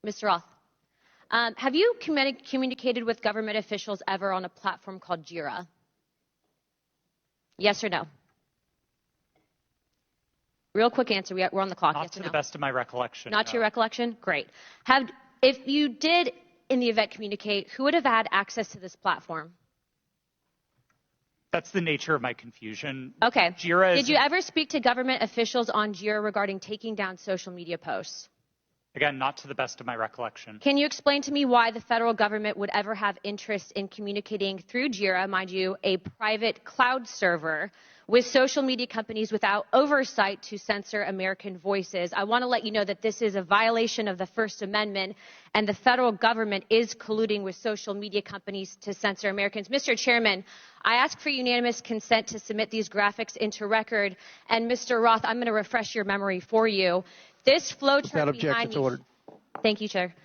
Mr. Roth, have you communicated with government officials ever on a platform called Jira? Yes or no? Real quick answer. We're on the clock. Not yes to or the no? best of my recollection. Not no. to your recollection? Great. If you did, in the event, communicate, who would have had access to this platform? That's the nature of my confusion. Okay. Jira Did you ever speak to government officials on Jira regarding taking down social media posts? Again, not to the best of my recollection. Can you explain to me why the federal government would ever have interest in communicating through Jira, mind you, a private cloud server, with social media companies without oversight to censor American voices? I want to let you know that this is a violation of the First Amendment, and the federal government is colluding with social media companies to censor Americans. Mr. Chairman, I ask for unanimous consent to submit these graphics into record. And Mr. Roth, I'm going to refresh your memory for you. This flowchart behind me. Ordered. Thank you, Chair.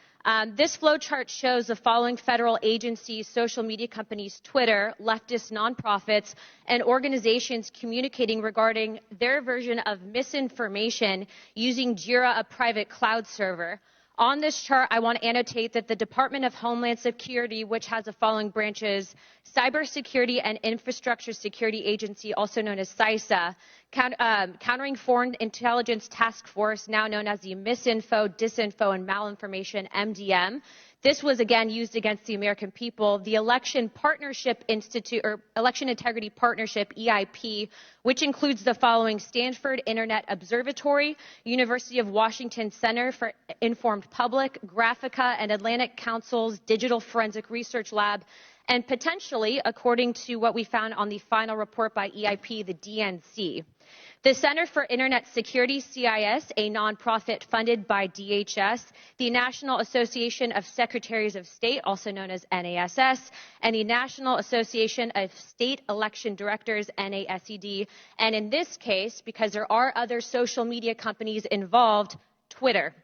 This flowchart shows the following federal agencies, social media companies, Twitter, leftist nonprofits, and organizations communicating regarding their version of misinformation using Jira, a private cloud server. On this chart, I want to annotate that the Department of Homeland Security, which has the following branches: Cybersecurity and Infrastructure Security Agency, also known as CISA, Countering Foreign Intelligence Task Force, now known as the Misinfo, Disinfo, and Malinformation, MDM. This was, again, used against the American people. The Election Partnership Institute, or Election Integrity Partnership, EIP, which includes the following: Stanford Internet Observatory, University of Washington Center for Informed Public, Graphica, and Atlantic Council's Digital Forensic Research Lab, and potentially, according to what we found on the final report by EIP, the DNC. The Center for Internet Security, CIS, a nonprofit funded by DHS, the National Association of Secretaries of State, also known as NASS, and the National Association of State Election Directors, NASED, and in this case, because there are other social media companies involved, Twitter.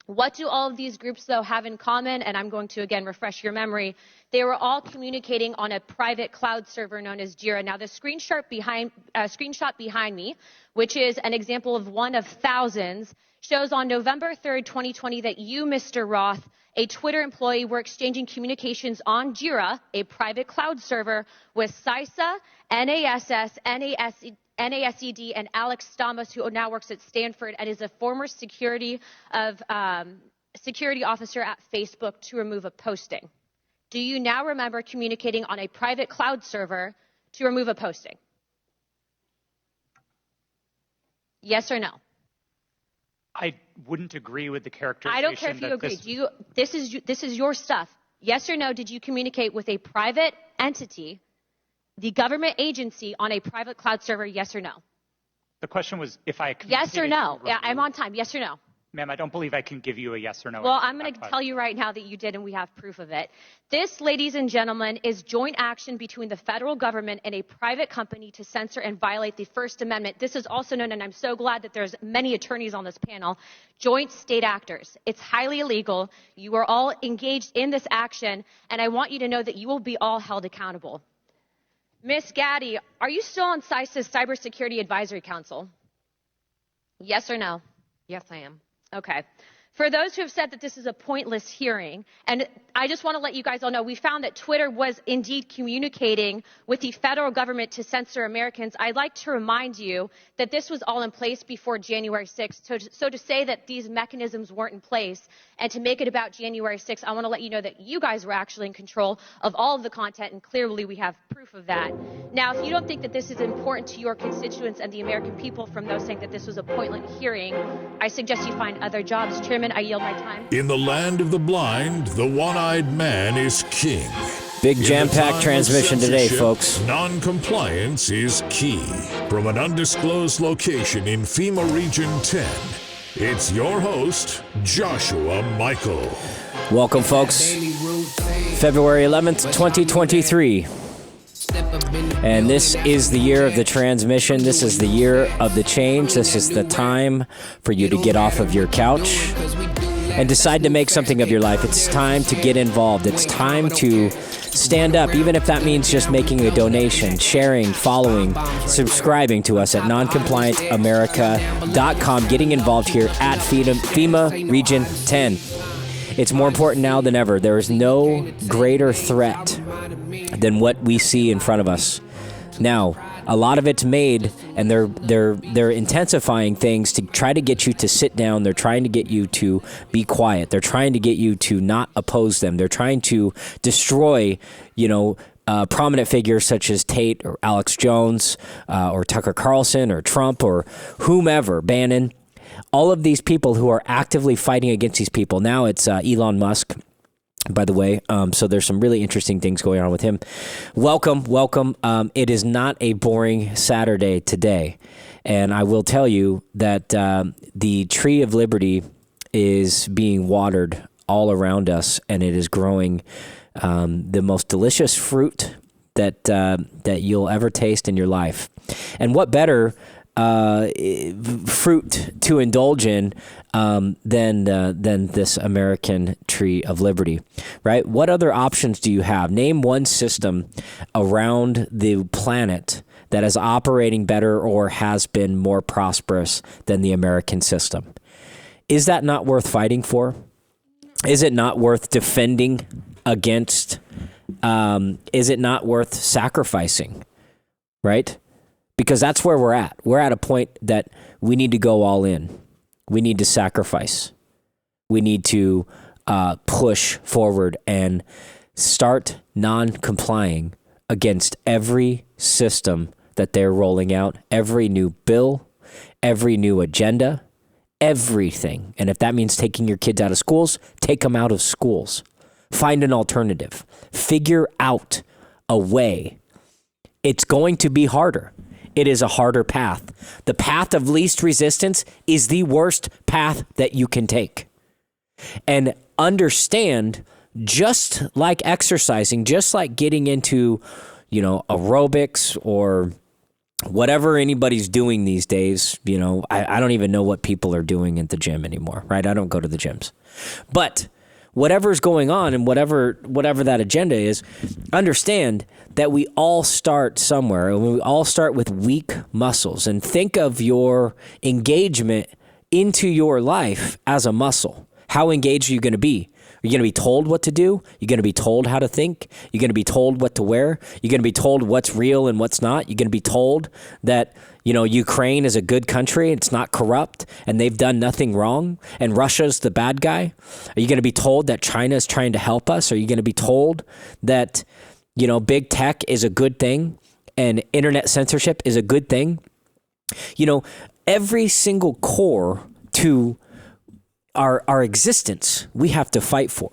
What do all of these groups, though, have in common? And I'm going to, again, refresh your memory. They were all communicating on a private cloud server known as Jira. Now, the screenshot behind me, which is an example of one of thousands, shows on November 3rd, 2020, that you, Mr. Roth, a Twitter employee, were exchanging communications on Jira, a private cloud server, with CISA, NASS, NASED, and Alex Stamos, who now works at Stanford and is a former security officer at Facebook, to remove a posting. Do you now remember communicating on a private cloud server to remove a posting? Yes or no? I wouldn't agree with the characterization. I don't care if you agree. This is your stuff. Yes or no, did you communicate with a private entity, the government agency, on a private cloud server? Yes or no? The question was if I Yes or no? Yeah, I'm on time. Yes or no? Ma'am, I don't believe I can give you a yes or no. Well, I'm going to tell you right now that you did, and we have proof of it. This, ladies and gentlemen, is joint action between the federal government and a private company to censor and violate the First Amendment. This is also known, and I'm so glad that there's many attorneys on this panel, joint state actors. It's highly illegal. You are all engaged in this action, and I want you to know that you will be all held accountable. Ms. Gaddy, are you still on CISA's Cybersecurity Advisory Council? Yes or no? Yes, I am. Okay. For those who have said that this is a pointless hearing, and I just want to let you guys all know, we found that Twitter was indeed communicating with the federal government to censor Americans. I'd like to remind you that this was all in place before January 6th. So to say that these mechanisms weren't in place and to make it about January 6th, I want to let you know that you guys were actually in control of all of the content, and clearly we have proof of that. Now, if you don't think that this is important to your constituents and the American people from those saying that this was a pointless hearing, I suggest you find other jobs. Chairman, I yield my time. In the land of the blind, the one-eyed man is king. Big jam-packed transmission today, folks. Non-compliance is key. From an undisclosed location in FEMA Region 10, it's your host, Joshua Michael. Welcome, folks. February 11th, 2023. And this is the year of the transmission. This is the year of the change. This is the time for you to get off of your couch and decide to make something of your life. It's time to get involved. It's time to stand up, even if that means just making a donation, sharing, following, subscribing to us at noncompliantamerica.com, getting involved here at FEMA Region 10. It's more important now than ever. There is no greater threat than what we see in front of us. Now, a lot of it's made, and they're intensifying things to try to get you to sit down. They're trying to get you to be quiet. They're trying to get you to not oppose them. They're trying to destroy, prominent figures such as Tate or Alex Jones or Tucker Carlson or Trump or whomever, Bannon. All of these people who are actively fighting against these people. Now it's Elon Musk, by the way. So there's some really interesting things going on with him. Welcome. It is not a boring Saturday today. And I will tell you that the tree of liberty is being watered all around us, and it is growing the most delicious fruit that you'll ever taste in your life. And what better fruit to indulge in than this American tree of liberty, right? What other options do you have? Name one system around the planet that is operating better or has been more prosperous than the American system. Is that not worth fighting for? Is it not worth defending against? Is it not worth sacrificing, right? Because that's where we're at. We're at a point that we need to go all in. We need to sacrifice. We need to push forward and start non-complying against every system that they're rolling out, every new bill, every new agenda, everything. And if that means taking your kids out of schools, take them out of schools. Find an alternative. Figure out a way. It's going to be harder. It is a harder path. The path of least resistance is the worst path that you can take. And understand, just like exercising, just like getting into, aerobics or whatever anybody's doing these days, I don't even know what people are doing at the gym anymore, right? I don't go to the gyms. But whatever's going on and whatever that agenda is, understand that we all start somewhere, and we all start with weak muscles. And think of your engagement into your life as a muscle. How engaged are you going to be? Are you going to be told what to do? You're going to be told how to think? You're going to be told what to wear? You're going to be told what's real and what's not? You're going to be told that, Ukraine is a good country, it's not corrupt, and they've done nothing wrong, and Russia's the bad guy? Are you going to be told that China is trying to help us? Are you going to be told that, big tech is a good thing and internet censorship is a good thing? Every single core to our existence, we have to fight for.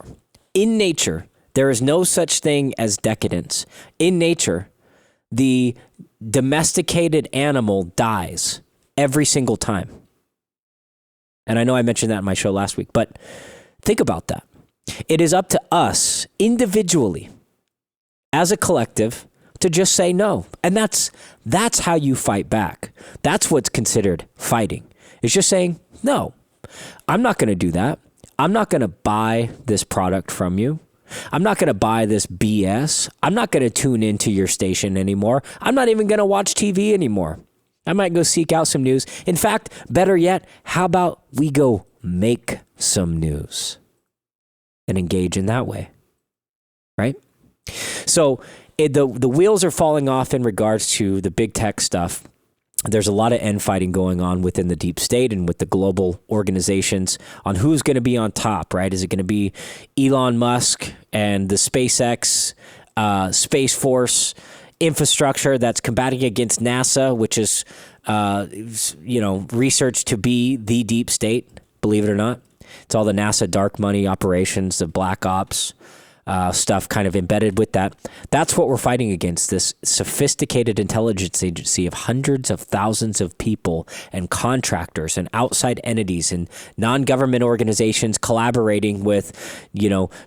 In nature, there is no such thing as decadence. In nature, the domesticated animal dies every single time. And I know I mentioned that in my show last week, but think about that. It is up to us individually, as a collective, to just say no. And that's how you fight back. That's what's considered fighting. It's just saying, no, I'm not going to do that. I'm not going to buy this product from you. I'm not going to buy this BS. I'm not going to tune into your station anymore. I'm not even going to watch TV anymore. I might go seek out some news. In fact, better yet, how about we go make some news and engage in that way, right? So the wheels are falling off in regards to the big tech stuff. There's a lot of end fighting going on within the deep state and with the global organizations on who's going to be on top, right? Is it going to be Elon Musk and the SpaceX, Space Force infrastructure that's combating against NASA, which is, researched to be the deep state, believe it or not? It's all the NASA dark money operations, the black ops, stuff kind of embedded with that. That's what we're fighting against, this sophisticated intelligence agency of hundreds of thousands of people and contractors and outside entities and non-government organizations collaborating with,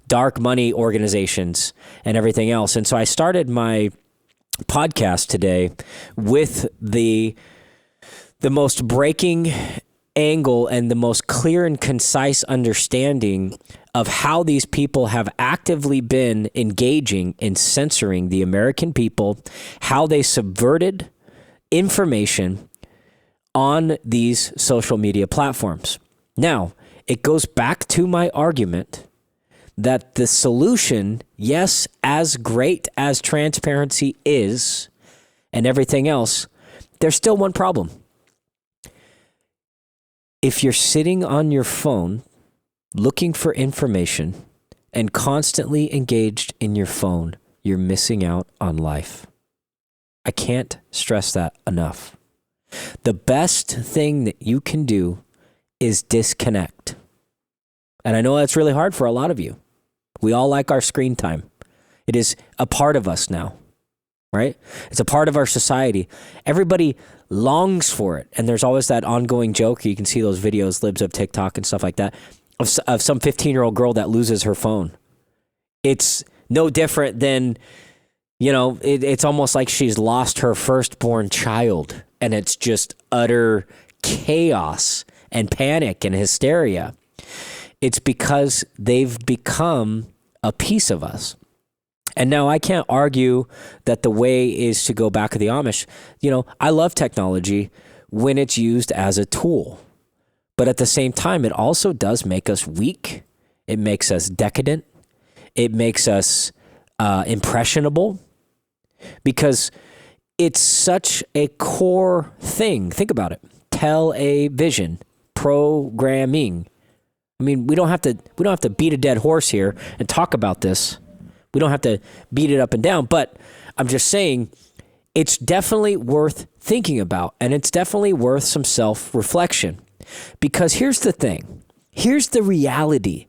dark money organizations and everything else. And so I started my podcast today with the most breaking angle and the most clear and concise understanding of how these people have actively been engaging in censoring the American people, how they subverted information on these social media platforms. Now, it goes back to my argument that the solution, yes, as great as transparency is and everything else, there's still one problem. If you're sitting on your phone looking for information and constantly engaged in your phone, you're missing out on life. I can't stress that enough. The best thing that you can do is disconnect. And I know that's really hard for a lot of you. We all like our screen time. It is a part of us now, right? It's a part of our society. Everybody longs for it. And there's always that ongoing joke. You can see those videos, libs of TikTok and stuff like that, of some 15-year-old girl that loses her phone. It's no different than, it's almost like she's lost her firstborn child. And it's just utter chaos and panic and hysteria. It's because they've become a piece of us. And now I can't argue that the way is to go back to the Amish. I love technology when it's used as a tool. But at the same time, it also does make us weak. It makes us decadent. It makes us impressionable. Because it's such a core thing. Think about it. Television, programming. I mean, we don't have to beat a dead horse here and talk about this. We don't have to beat it up and down, but I'm just saying it's definitely worth thinking about, and it's definitely worth some self-reflection. Because here's the thing. Here's the reality,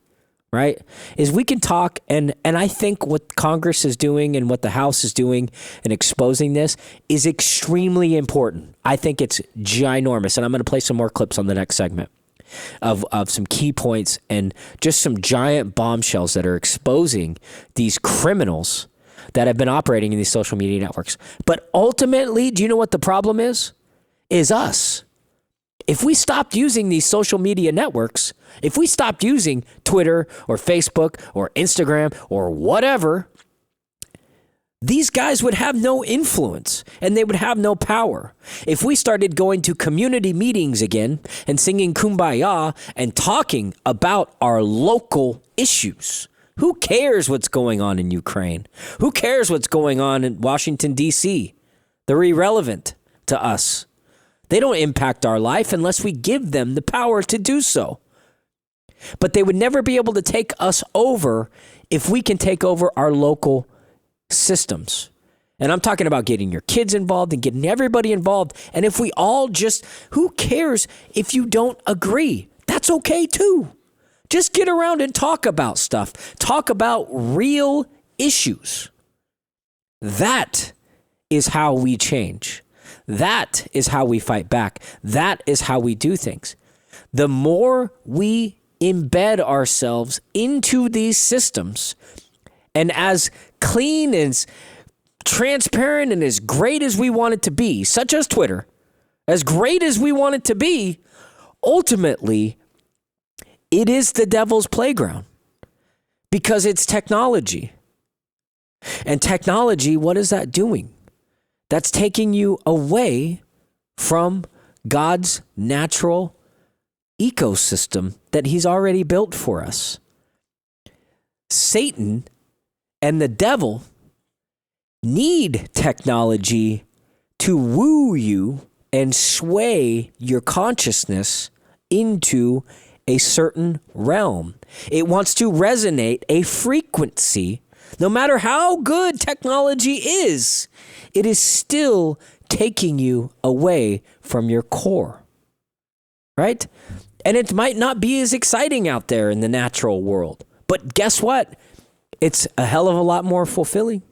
right? Is we can talk, and I think what Congress is doing and what the House is doing and exposing this is extremely important. I think it's ginormous, and I'm going to play some more clips on the next segment of some key points and just some giant bombshells that are exposing these criminals that have been operating in these social media networks. But ultimately, do you know what the problem is? Is us. If we stopped using these social media networks, if we stopped using Twitter or Facebook or Instagram or whatever, these guys would have no influence and they would have no power. If we started going to community meetings again and singing Kumbaya and talking about our local issues, who cares what's going on in Ukraine? Who cares what's going on in Washington, D.C.? They're irrelevant to us. They don't impact our life unless we give them the power to do so. But they would never be able to take us over if we can take over our local systems. And I'm talking about getting your kids involved and getting everybody involved. And if we all just, who cares if you don't agree? That's okay too. Just get around and talk about stuff. Talk about real issues. That is how we change. That is how we fight back. That is how we do things. The more we embed ourselves into these systems, and as clean and transparent and as great as we want it to be, such as Twitter, as great as we want it to be, ultimately, it is the devil's playground because it's technology. And technology, what is that doing? That's taking you away from God's natural ecosystem that he's already built for us. Satan and the devil need technology to woo you and sway your consciousness into a certain realm. It wants to resonate a frequency. No matter how good technology is, it is still taking you away from your core, right? And it might not be as exciting out there in the natural world, but guess what? It's a hell of a lot more fulfilling.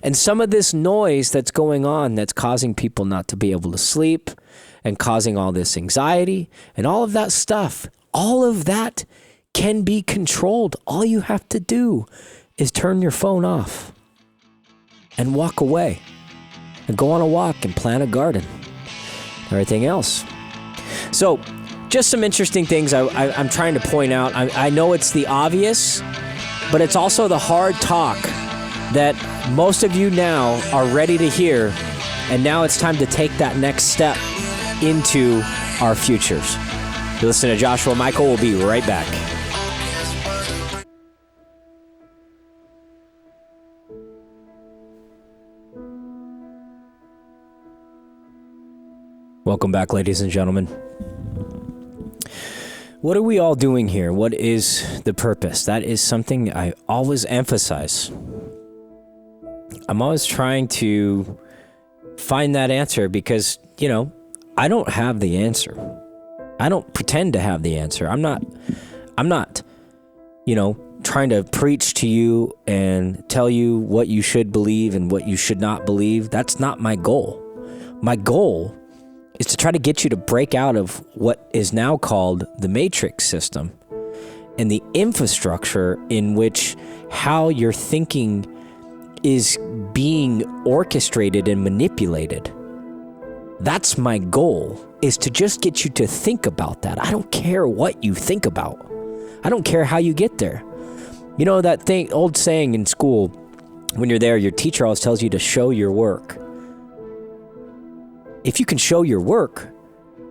And some of this noise that's going on that's causing people not to be able to sleep and causing all this anxiety and all of that stuff, all of that can be controlled. All you have to do is turn your phone off and walk away and go on a walk and plant a garden. Everything else. So just some interesting things I'm trying to point out. I know it's the obvious, but it's also the hard talk that most of you now are ready to hear. And now it's time to take that next step into our futures. You listen to Joshua Michael. We'll be right back. Welcome back, ladies and gentlemen. What are we all doing here? What is the purpose? That is something I always emphasize. I'm always trying to find that answer because, I don't have the answer. I don't pretend to have the answer. I'm not, trying to preach to you and tell you what you should believe and what you should not believe. That's not my goal. My goal is to try to get you to break out of what is now called the matrix system and the infrastructure in which how your thinking is being orchestrated and manipulated. That's my goal, is to just get you to think about that. I don't care what you think about. I don't care how you get there. That old saying in school, when you're there, your teacher always tells you to show your work. If you can show your work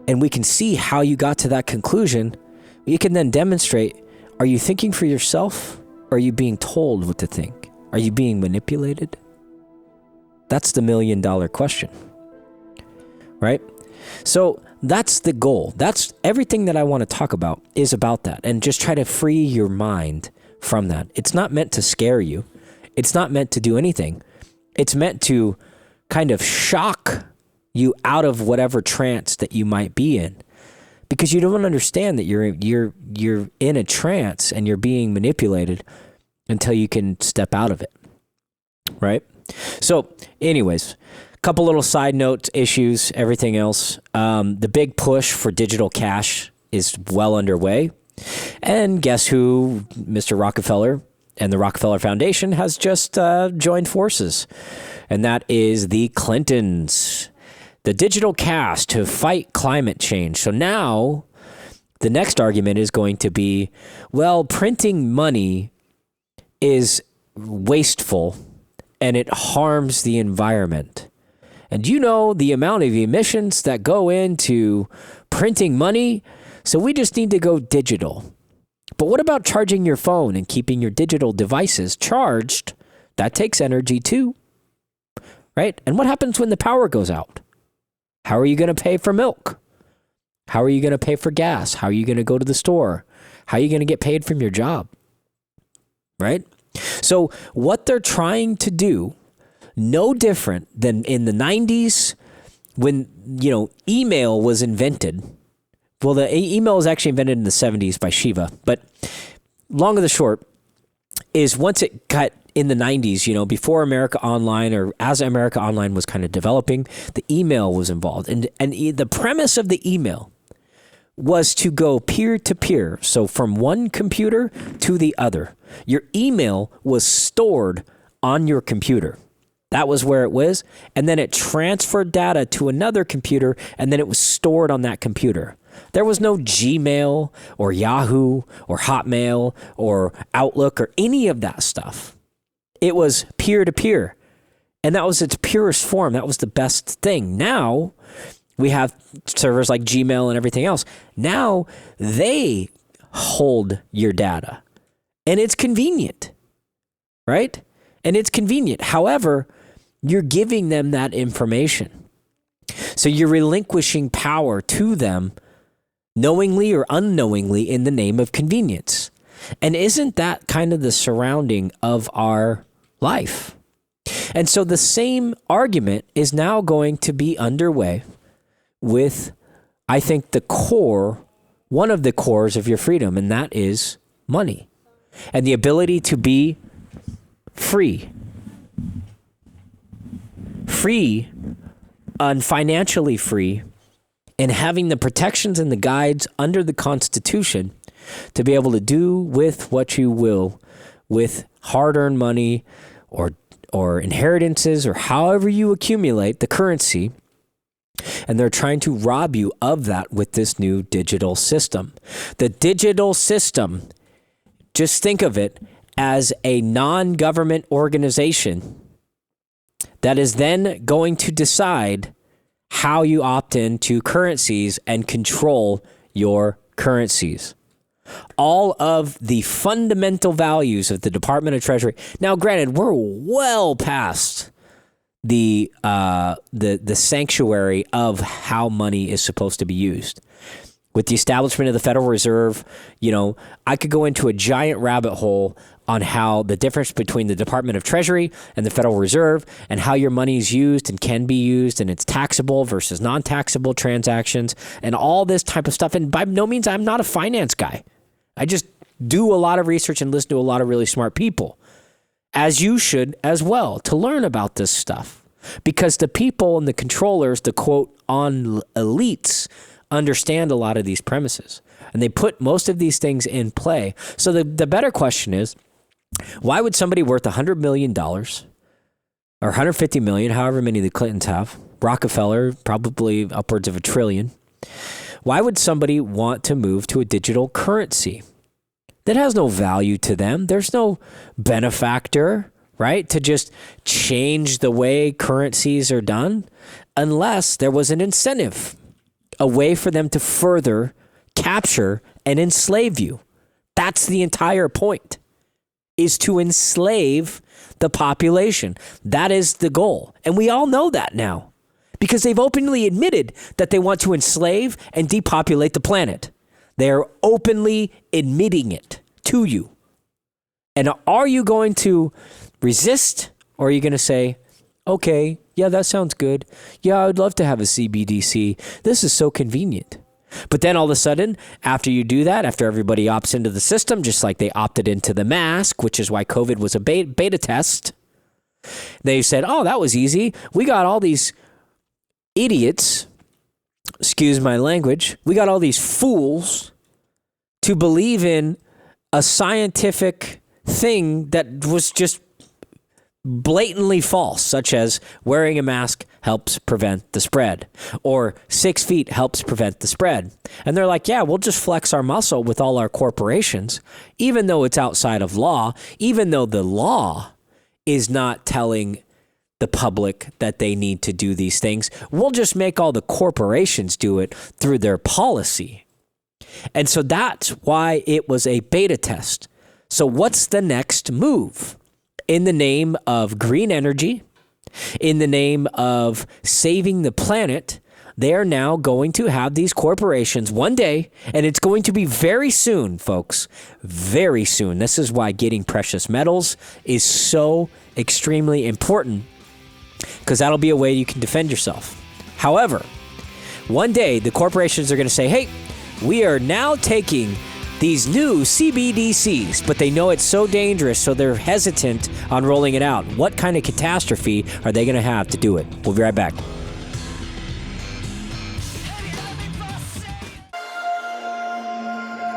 and we can see how you got to that conclusion, you can then demonstrate, are you thinking for yourself or are you being told what to think? Are you being manipulated? That's the $1 million question, right? So that's the goal. That's everything that I want to talk about is about that, and just try to free your mind from that. It's not meant to scare you. It's not meant to do anything. It's meant to kind of shock you out of whatever trance that you might be in, because you don't understand that you're in a trance and you're being manipulated until you can step out of it, right? So anyways, couple little side notes, issues, everything else. The big push for digital cash is well underway. And guess who? Mr. Rockefeller and the Rockefeller Foundation has just joined forces. And that is the Clintons. The digital cash to fight climate change. So now the next argument is going to be, well, printing money is wasteful and it harms the environment. And do you know the amount of emissions that go into printing money? So we just need to go digital. But what about charging your phone and keeping your digital devices charged? That takes energy too, right? And what happens when the power goes out? How are you going to pay for milk? How are you going to pay for gas? How are you going to go to the store? How are you going to get paid from your job? Right? So what they're trying to do, no different than in the 90s when, email was invented. Well, the email was actually invented in the 70s by Shiva. But long and the short is once it got in the 90s, before America Online, or as America Online was kind of developing, the email was involved. And the premise of the email was to go peer-to-peer. So from one computer to the other. Your email was stored on your computer. That was where it was. And then it transferred data to another computer, and then it was stored on that computer. There was no Gmail or Yahoo or Hotmail or Outlook or any of that stuff. It was peer-to-peer. And that was its purest form. That was the best thing. Now, we have servers like Gmail and everything else. Now, they hold your data. And it's convenient, right? And it's convenient. However, you're giving them that information. So you're relinquishing power to them knowingly or unknowingly in the name of convenience. And isn't that kind of the surrounding of our life? And so the same argument is now going to be underway with, I think, the core, one of the cores of your freedom, and that is money and the ability to be free and financially free, and having the protections and the guides under the Constitution to be able to do with what you will with hard-earned money or inheritances or however you accumulate the currency. And they're trying to rob you of that with this new digital system. The digital system, just think of it as a non-government organization that is then going to decide how you opt into currencies and control your currencies. All of the fundamental values of the Department of Treasury. Now, granted, we're well past the sanctuary of how money is supposed to be used. With the establishment of the Federal Reserve, I could go into a giant rabbit hole on how the difference between the Department of Treasury and the Federal Reserve and how your money is used and can be used and it's taxable versus non-taxable transactions and all this type of stuff. And by no means, I'm not a finance guy. I just do a lot of research and listen to a lot of really smart people, as you should as well, to learn about this stuff. Because the people and the controllers, the quote on elites, understand a lot of these premises, and they put most of these things in play. So the better question is, why would somebody worth $100 million or $150 million, however many the Clintons have, Rockefeller, probably upwards of $1 trillion, why would somebody want to move to a digital currency that has no value to them? There's no benefactor, right, to just change the way currencies are done, unless there was an incentive, a way for them to further capture and enslave you. That's the entire point, is to enslave the population. That is the goal. And we all know that now, because they've openly admitted that they want to enslave and depopulate the planet. They are openly admitting it to you. And are you going to resist, or are you going to say, okay, yeah, that sounds good. Yeah, I would love to have a CBDC. This is so convenient. But then all of a sudden, after you do that, after everybody opts into the system, just like they opted into the mask, which is why COVID was a beta test, they said, oh, that was easy. We got all these idiots, excuse my language, we got all these fools to believe in a scientific thing that was just blatantly false, such as wearing a mask helps prevent the spread, or 6 feet helps prevent the spread. And they're like, yeah, we'll just flex our muscle with all our corporations, even though it's outside of law, even though the law is not telling the public that they need to do these things. We'll just make all the corporations do it through their policy. And so that's why it was a beta test. So what's the next move? In the name of green energy, in the name of saving the planet, they are now going to have these corporations one day, and it's going to be very soon, folks, very soon. This is why getting precious metals is so extremely important, because that'll be a way you can defend yourself. However, one day the corporations are going to say, hey, we are now taking these new CBDCs, but they know it's so dangerous, so they're hesitant on rolling it out. What kind of catastrophe are they going to have to do it? We'll be right back.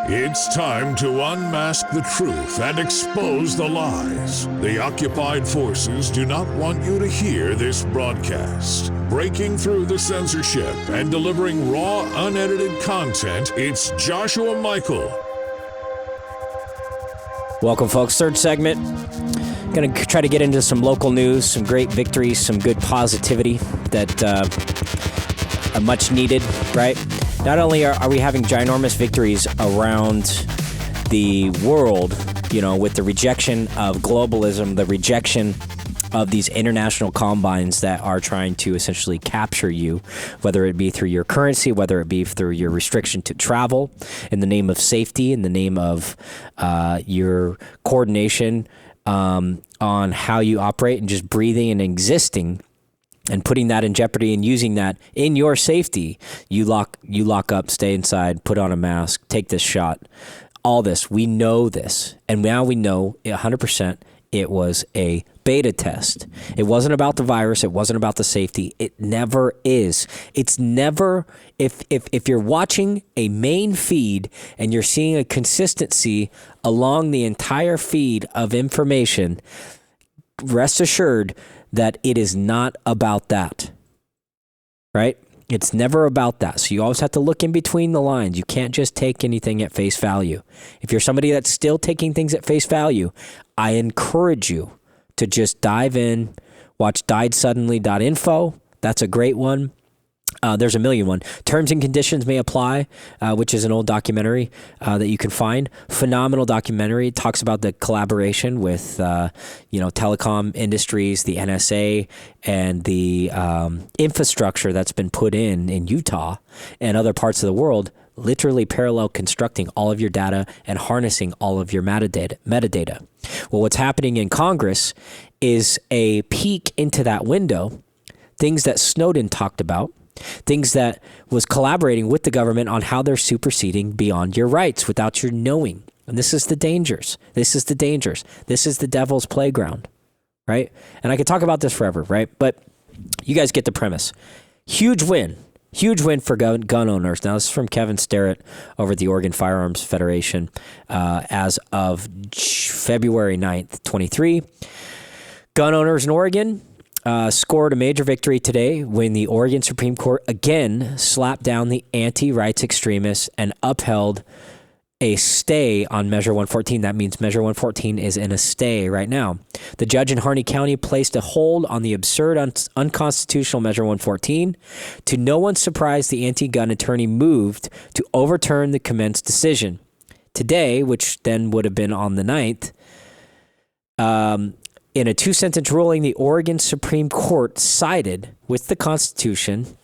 It's time to unmask the truth and expose the lies. The occupied forces do not want you to hear this broadcast. Breaking through the censorship and delivering raw, unedited content, it's Joshua Michael. Welcome, folks. Third segment. Going to try to get into some local news, some great victories, some good positivity that are much needed, right? Not only are we having ginormous victories around the world, with the rejection of globalism, the rejection of these international combines that are trying to essentially capture you, whether it be through your currency, whether it be through your restriction to travel, in the name of safety, in the name of your coordination on how you operate and just breathing and existing, and putting that in jeopardy and using that in your safety. You lock up, stay inside, put on a mask, take this shot. All this, we know this. And now we know 100% it was a beta test. It wasn't about the virus. It wasn't about the safety. It never is. It's never, if you're watching a main feed and you're seeing a consistency along the entire feed of information, rest assured that it is not about that, right? It's never about that. So you always have to look in between the lines. You can't just take anything at face value. If you're somebody that's still taking things at face value, I encourage you to just dive in, watch DiedSuddenly.info. That's a great one. There's a million one. Terms and Conditions May Apply, which is an old documentary that you can find. Phenomenal documentary. It talks about the collaboration with, telecom industries, the NSA, and the infrastructure that's been put in Utah and other parts of the world, literally parallel constructing all of your data and harnessing all of your metadata. Well, what's happening in Congress is a peek into that window, things that Snowden talked about, things that was collaborating with the government on how they're superseding beyond your rights without your knowing. And this is the dangers. This is the dangers. This is the devil's playground, right? And I could talk about this forever, right? But you guys get the premise. Huge win for gun owners. Now, this is from Kevin Starrett over at the Oregon Firearms Federation as of February 9th, 23. Gun owners in Oregon scored a major victory today when the Oregon Supreme Court again slapped down the anti-rights extremists and upheld a stay on Measure 114. That means Measure 114 is in a stay right now. The judge in Harney County placed a hold on the absurd, unconstitutional Measure 114. To no one's surprise, the anti-gun attorney moved to overturn the commenced decision. Today, which then would have been on the 9th, in a 2-sentence ruling, the Oregon Supreme Court sided with the Constitution,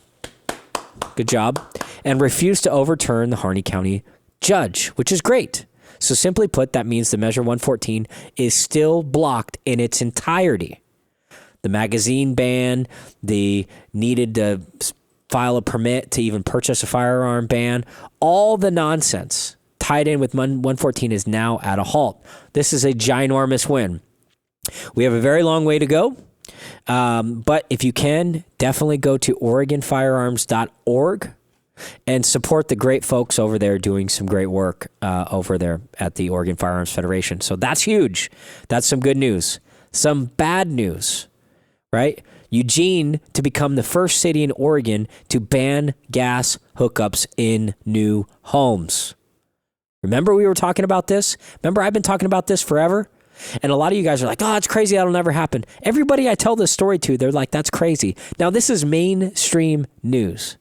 good job, and refused to overturn the Harney County judge, which is great. So simply put, that means the Measure 114 is still blocked in its entirety. The magazine ban, the needed to file a permit to even purchase a firearm ban, all the nonsense tied in with 114 is now at a halt. This is a ginormous win. We have a very long way to go, but if you can, definitely go to OregonFirearms.org and support the great folks over there doing some great work over there at the Oregon Firearms Federation. So that's huge. That's some good news. Some bad news, right? Eugene to become the first city in Oregon to ban gas hookups in new homes. Remember we were talking about this? Remember I've been talking about this forever? And a lot of you guys are like, oh, it's crazy. That'll never happen. Everybody I tell this story to, they're like, that's crazy. Now, this is mainstream news.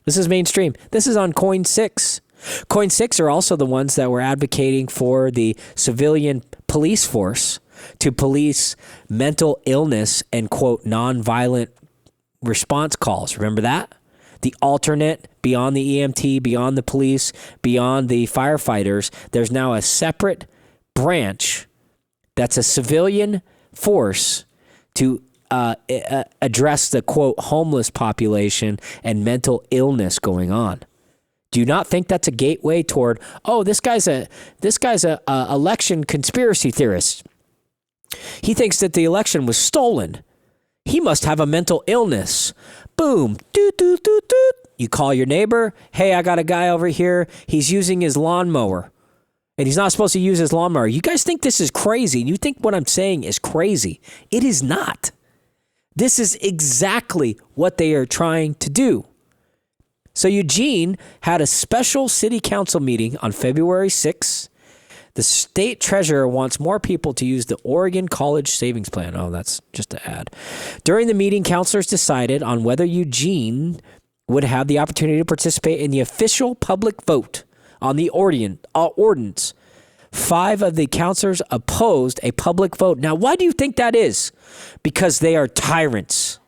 This is mainstream. This is on Coin 6. Coin 6 are also the ones that were advocating for the civilian police force to police mental illness and, quote, nonviolent response calls. Remember that? The alternate, beyond the EMT, beyond the police, beyond the firefighters, there's now a separate branch that's a civilian force to address the, quote, homeless population and mental illness going on. Do you not think that's a gateway toward, oh, this guy's a election conspiracy theorist. He thinks that the election was stolen. He must have a mental illness. Boom. Doot, doot, doot, doot. You call your neighbor. Hey, I got a guy over here. He's using his lawnmower. And he's not supposed to use his lawnmower. You guys think this is crazy. You think what I'm saying is crazy. It is not. This is exactly what they are trying to do. So Eugene had a special city council meeting on February 6th. The state treasurer wants more people to use the Oregon College Savings Plan. Oh, that's just an ad. During the meeting, counselors decided on whether Eugene would have the opportunity to participate in the official public vote on the ordinance. 5 of the counselors opposed a public vote. Now, why do you think that is? Because they are tyrants.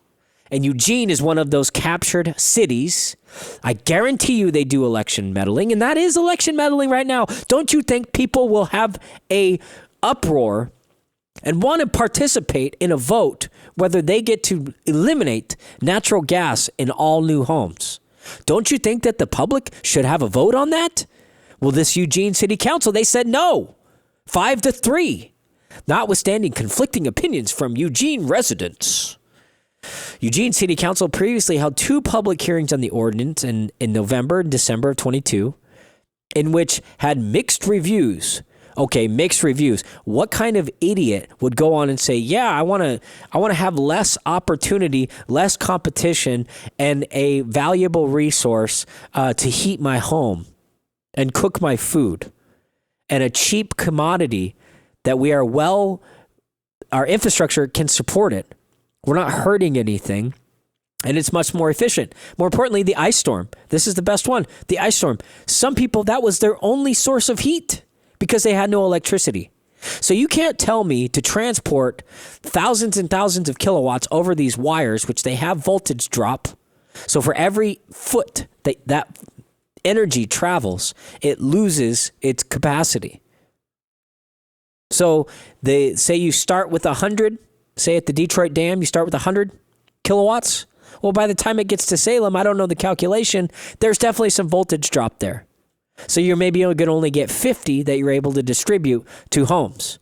And Eugene is one of those captured cities. I guarantee you they do election meddling, and that is election meddling right now. Don't you think people will have a uproar and want to participate in a vote whether they get to eliminate natural gas in all new homes? Don't you think that the public should have a vote on that? Well, this Eugene City Council, they said no, 5-3, notwithstanding conflicting opinions from Eugene residents. Eugene City Council previously held 2 public hearings on the ordinance in November and December of 22, in which had mixed reviews. Okay, mixed reviews. What kind of idiot would go on and say, yeah, I want to have less opportunity, less competition, and a valuable resource to heat my home and cook my food, and a cheap commodity that we are our infrastructure can support it. We're not hurting anything. And it's much more efficient. More importantly, the ice storm. This is the best one. The ice storm. Some people, that was their only source of heat because they had no electricity. So you can't tell me to transport thousands and thousands of kilowatts over these wires, which they have voltage drop. So for every foot that energy travels, it loses its capacity. So they say you start with 100, say at the Detroit Dam, you start with 100 kilowatts. Well, by the time it gets to Salem, I don't know the calculation, there's definitely some voltage drop there. So you're maybe going to only get 50 that you're able to distribute to homes.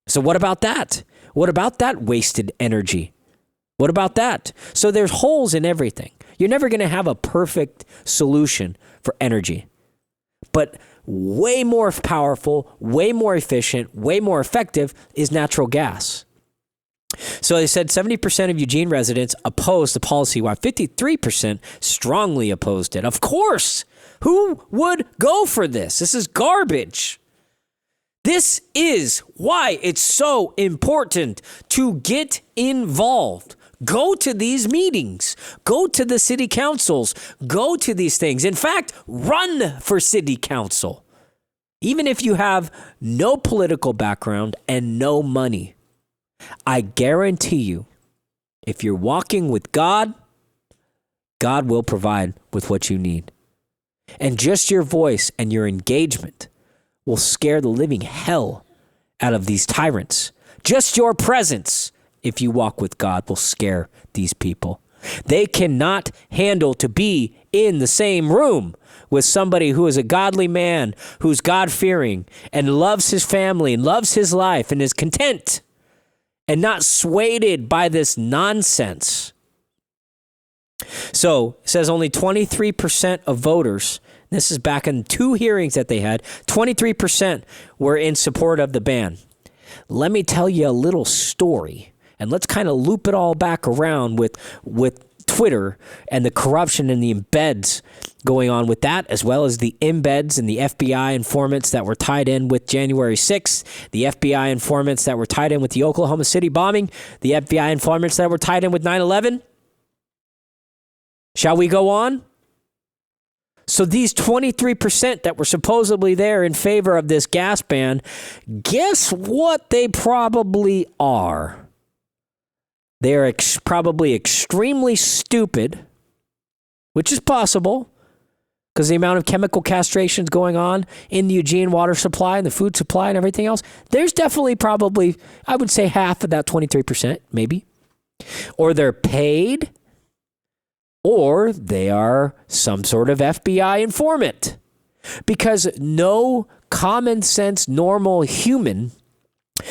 So what about that? What about that wasted energy? What about that? So there's holes in everything. You're never going to have a perfect solution for energy. But way more powerful, way more efficient, way more effective is natural gas. So they said 70% of Eugene residents opposed the policy, while 53% strongly opposed it. Of course, who would go for this? This is garbage. This is why it's so important to get involved. Go to these meetings. Go to the city councils. Go to these things. In fact, run for city council. Even if you have no political background and no money. I guarantee you, if you're walking with God, God will provide with what you need. And just your voice and your engagement will scare the living hell out of these tyrants. Just your presence, if you walk with God, will scare these people. They cannot handle to be in the same room with somebody who is a godly man, who's God-fearing and loves his family and loves his life and is content and not swayed by this nonsense. So it says only 23% of voters, this is back in 2 hearings that they had, 23% were in support of the ban. Let me tell you a little story, and let's kind of loop it all back around with Twitter and the corruption and the embeds going on with that, as well as the embeds and the FBI informants that were tied in with January 6th, the FBI informants that were tied in with the Oklahoma City bombing, the FBI informants that were tied in with 9/11. Shall we go on? So these 23% that were supposedly there in favor of this gas ban, guess what they probably are? They're probably extremely stupid, which is possible because the amount of chemical castrations going on in the Eugene water supply and the food supply and everything else, there's definitely probably, I would say, half of that 23%, maybe. Or they're paid, or they are some sort of FBI informant. Because no common sense, normal human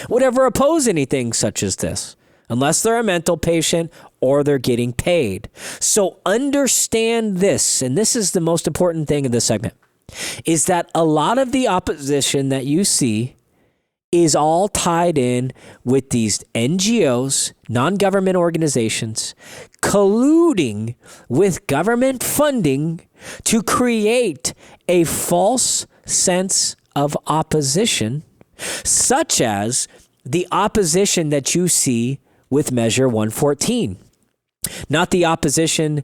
would ever oppose anything such as this, unless they're a mental patient or they're getting paid. So understand this, and this is the most important thing in this segment, is that a lot of the opposition that you see is all tied in with these NGOs, non-government organizations, colluding with government funding to create a false sense of opposition, such as the opposition that you see with Measure 114. Not the opposition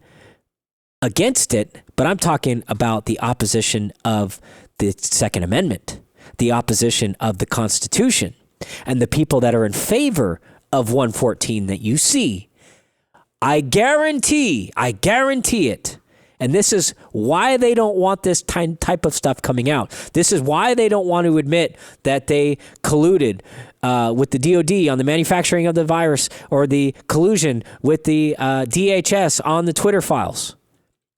against it, but I'm talking about the opposition of the Second Amendment, the opposition of the Constitution, and the people that are in favor of 114 that you see. I guarantee it. And this is why they don't want this type of stuff coming out. This is why they don't want to admit that they colluded with the DOD on the manufacturing of the virus, or the collusion with the DHS on the Twitter files.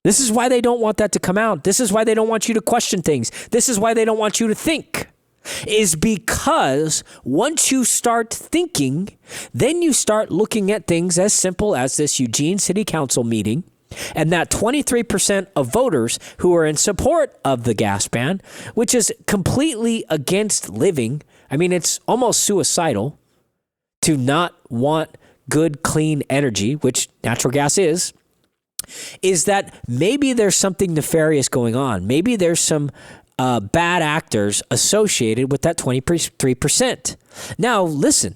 This is why they don't want that to come out. This is why they don't want you to question things. This is why they don't want you to think. Is because once you start thinking, then you start looking at things as simple as this Eugene City Council meeting, and that 23% of voters who are in support of the gas ban, which is completely against living. I mean, it's almost suicidal to not want good, clean energy, which natural gas is that maybe there's something nefarious going on. Maybe there's some bad actors associated with that 23%. Now, listen,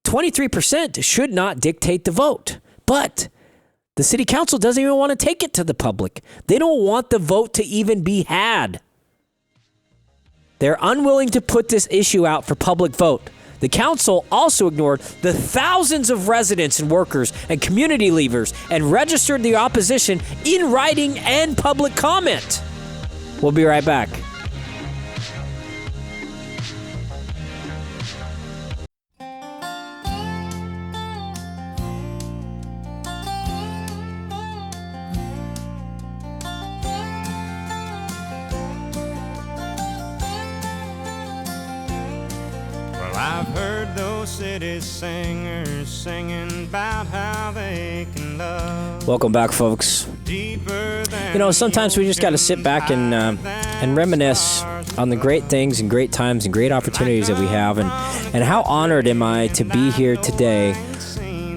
23% should not dictate the vote, but The city council doesn't even want to take it to the public. They don't want the vote to even be had. They're unwilling to put this issue out for public vote. The council also ignored the thousands of residents and workers and community leaders and registered the opposition in writing and public comment. We'll be right back. I've heard those city singers singing about how they can love. Welcome back, folks. You know, sometimes we just got to sit back and reminisce on the great things and great times and great opportunities that we have, and how honored am I to be here today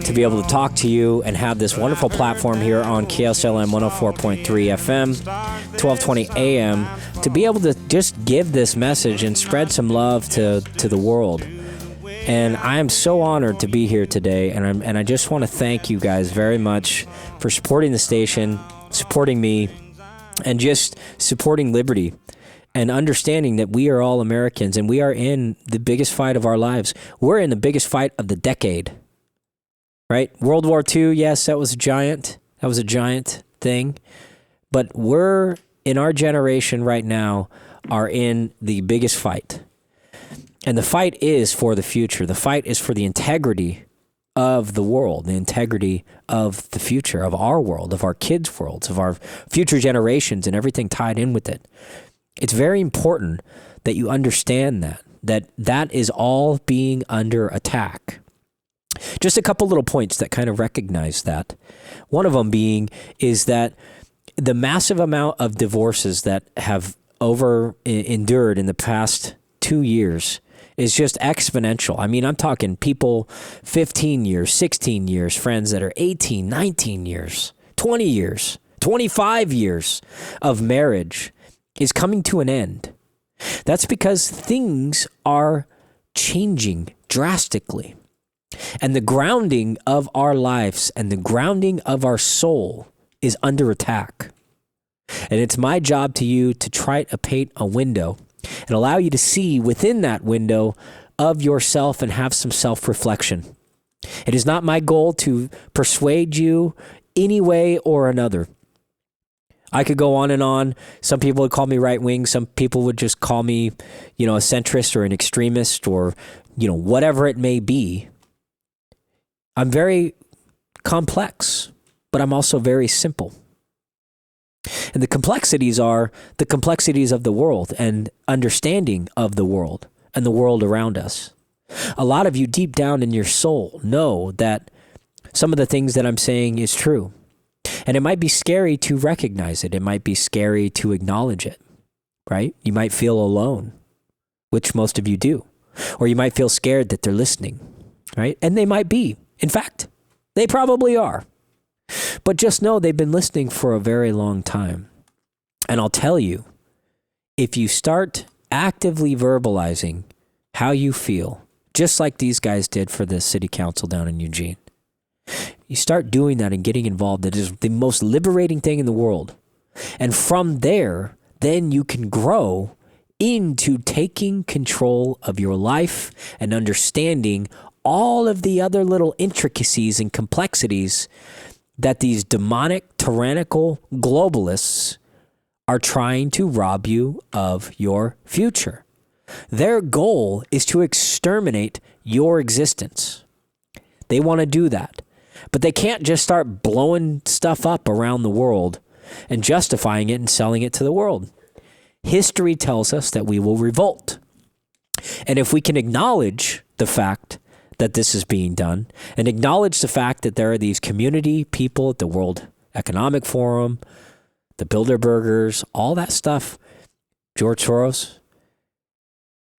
to be able to talk to you and have this wonderful platform here on KSLM 104.3 FM, 1220 AM, to be able to just give this message and spread some love to the world. And I am so honored to be here today, and I just want to thank you guys very much for supporting the station, supporting me, and just supporting liberty, and understanding that we are all Americans, and we are in the biggest fight of our lives. We're in the biggest fight of the decade. Right? World War II, yes, that was a giant thing. But we're, in our generation right now, are in the biggest fight. And the fight is for the future. The fight is for the integrity of the world, the integrity of the future, of our world, of our kids' worlds, of our future generations, and everything tied in with it. It's very important that you understand that is all being under attack. Just a couple little points that kind of recognize that. One of them being is that the massive amount of divorces that have endured in the past 2 years is just exponential. I mean, I'm talking people 15 years, 16 years, friends that are 18, 19 years, 20 years, 25 years of marriage is coming to an end. That's because things are changing drastically. And the grounding of our lives and the grounding of our soul is under attack. And it's my job to you to try to paint a window and allow you to see within that window of yourself and have some self-reflection. It is not my goal to persuade you any way or another. I could go on and on. Some people would call me right-wing. Some people would just call me, a centrist or an extremist or, whatever it may be. I'm very complex, but I'm also very simple. And the complexities are the complexities of the world and understanding of the world and the world around us. A lot of you deep down in your soul know that some of the things that I'm saying is true. And it might be scary to recognize it. It might be scary to acknowledge it, right? You might feel alone, which most of you do. Or you might feel scared that they're listening, right? And they might be. In fact, they probably are. But just know they've been listening for a very long time. And I'll tell you, if you start actively verbalizing how you feel, just like these guys did for the city council down in Eugene, you start doing that and getting involved. It is the most liberating thing in the world. And from there, then you can grow into taking control of your life and understanding all of the other little intricacies and complexities that these demonic, tyrannical globalists are trying to rob you of your future. Their goal is to exterminate your existence. They want to do that. But they can't just start blowing stuff up around the world and justifying it and selling it to the world. History tells us that we will revolt. And if we can acknowledge the fact that this is being done and acknowledge the fact that there are these community people at the World Economic Forum, the Bilderbergers, all that stuff, George Soros,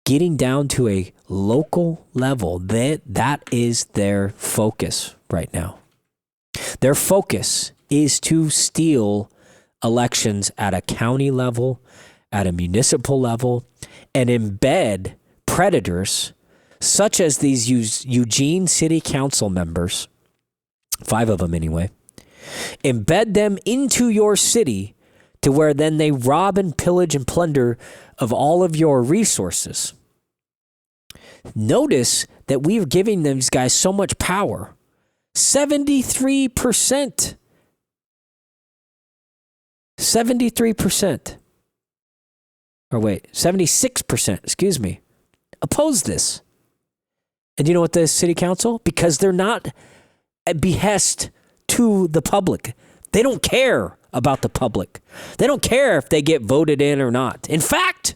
getting down to a local level, that is their focus right now. Their focus is to steal elections at a county level, at a municipal level, and embed predators such as these Eugene City Council members, 5 of them anyway, Embed them into your city to where then they rob and pillage and plunder of all of your resources. Notice that we're giving these guys so much power. 73%. 73%. Or wait, 76%, excuse me, oppose this. And you know what the city council? Because they're not at behest to the public. They don't care about the public. They don't care if they get voted in or not. In fact,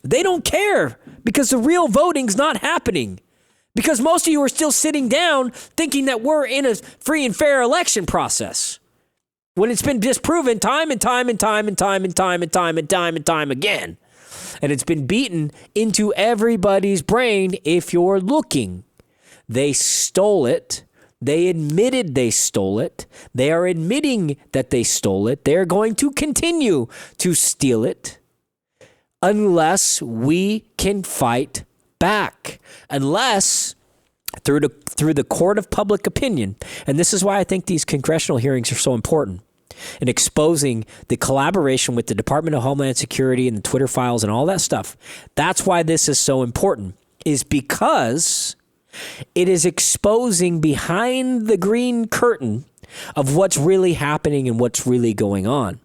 they don't care because the real voting's not happening. Because most of you are still sitting down thinking that we're in a free and fair election process. When it's been disproven time and time and time and time and time and time and time and time again. And it's been beaten into everybody's brain if you're looking. They stole it. They admitted they stole it. They are admitting that they stole it. They're going to continue to steal it unless we can fight back. Unless through the court of public opinion. And this is why I think these congressional hearings are so important in exposing the collaboration with the Department of Homeland Security and the Twitter files and all that stuff. That's why this is so important, is because it is exposing behind the green curtain of what's really happening and what's really going on.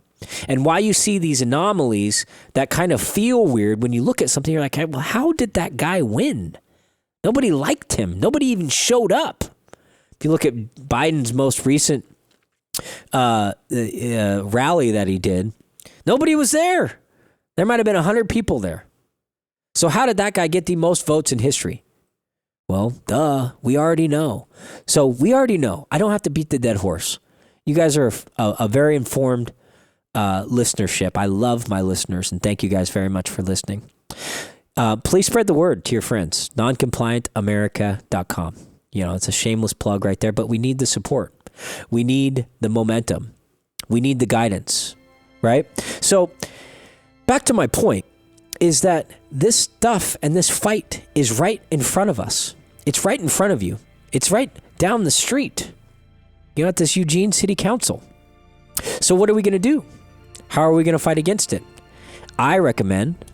And why you see these anomalies that kind of feel weird when you look at something, you're like, well, how did that guy win? Nobody liked him. Nobody even showed up. If you look at Biden's most recent rally that he did, nobody was there. There might have been 100 people there. So how did that guy get the most votes in history? Well, duh, we already know. So we already know. I don't have to beat the dead horse. You guys are a very informed listenership. I love my listeners, and thank you guys very much for listening. Please spread the word to your friends. noncompliantamerica.com. You know, it's a shameless plug right there, but we need the support. We need the momentum. We need the guidance, right? So back to my point is that this stuff and this fight is right in front of us. It's right in front of you. It's right down the street. You know, at this Eugene City Council. So what are we going to do? How are we going to fight against it? I recommend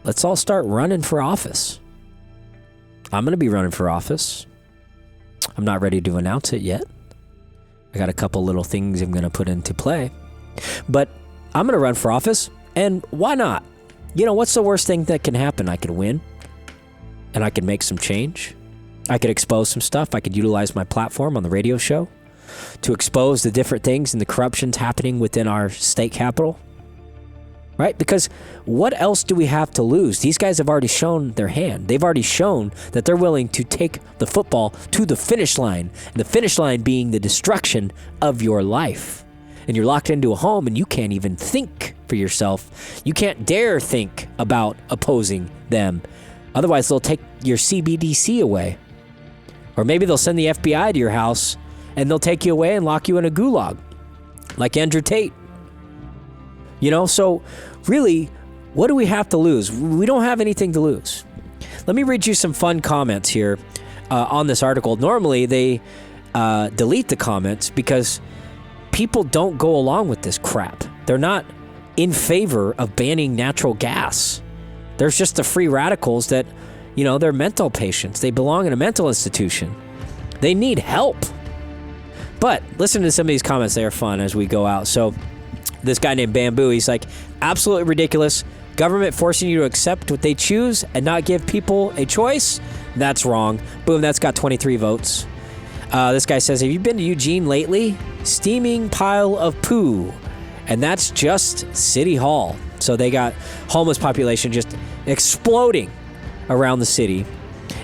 let's all start running for office. I'm going to be running for office. I'm not ready to announce it yet. I got a couple little things I'm going to put into play. But I'm going to run for office, and why not? You know, what's the worst thing that can happen? I could win, and I could make some change. I could expose some stuff. I could utilize my platform on the radio show to expose the different things and the corruptions happening within our state capital. Right? Because what else do we have to lose? These guys have already shown their hand. They've already shown that they're willing to take the football to the finish line. And the finish line being the destruction of your life. And you're locked into a home and you can't even think for yourself. You can't dare think about opposing them. Otherwise, they'll take your CBDC away. Or maybe they'll send the FBI to your house and they'll take you away and lock you in a gulag. Like Andrew Tate. You know, so really, what do we have to lose? We don't have anything to lose. Let me read you some fun comments here on this article. Normally, they delete the comments because people don't go along with this crap. They're not in favor of banning natural gas. There's just the free radicals that, you know, they're mental patients. They belong in a mental institution. They need help. But listen to some of these comments. They are fun as we go out. So this guy named Bamboo, he's like, absolutely ridiculous. Government forcing you to accept what they choose and not give people a choice? That's wrong. Boom, that's got 23 votes. This guy says, have you been to Eugene lately? Steaming pile of poo. And that's just City Hall. So they got homeless population just exploding around the city.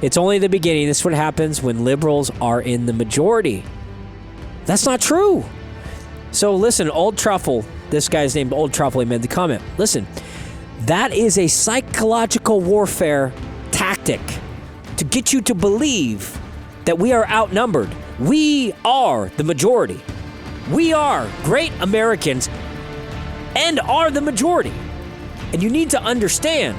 It's only the beginning. This is what happens when liberals are in the majority. That's not true. So listen, Old Truffle, this guy's named Old Truffle, he made the comment. Listen, that is a psychological warfare tactic to get you to believe that we are outnumbered. We are the majority. We are great Americans and are the majority. And you need to understand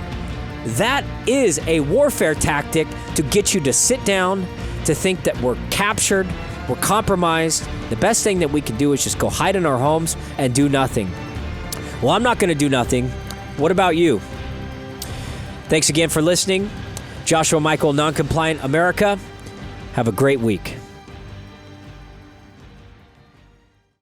that is a warfare tactic to get you to sit down, to think that we're captured, We're compromised. The best thing that we can do is just go hide in our homes and do nothing. Well, I'm not going to do nothing. What about you? Thanks again for listening. Joshua Michael, Noncompliant America. Have a great week.